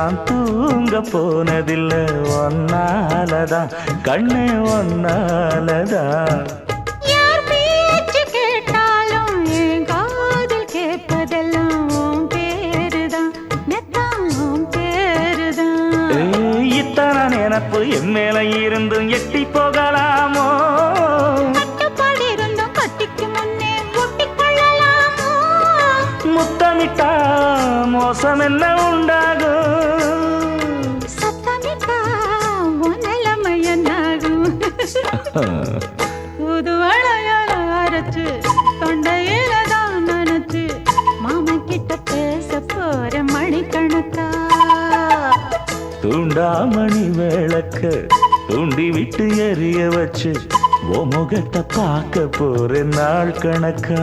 நான் தூங்க போனதில்லை ஒன்னாலதான் கண்ணே ஒன்னாலதான் யார் பேச்சு கேட்டாலும் என் காதில் கேட்பதெல்லாம் உன் பேருதான் நெத்தான் உன் பேருதான் இத்தனை நினப்பு என் மேல இருந்தும் எட்டி போகலாமோ கட்டுப்பாடு இருந்தும் கட்டிக்கு முன்னே ஒட்டிக்கொள்ளலாமோ முத்தமிட்டா மோசம் என்ன உண்டாகும் சத்தமிட்டா உன் நிலைமை என்னாகும் புது வளையல் அரைச்சு தொண்டையில தான் நினைச்சு மாமன் கிட்ட பேச போற மணிக்கணக்கா தூண்டாமணி விளக்க தூண்டி விட்டு எரிய வச்சு ஓ முகத்தை பார்க்க போற நாள் கணக்கா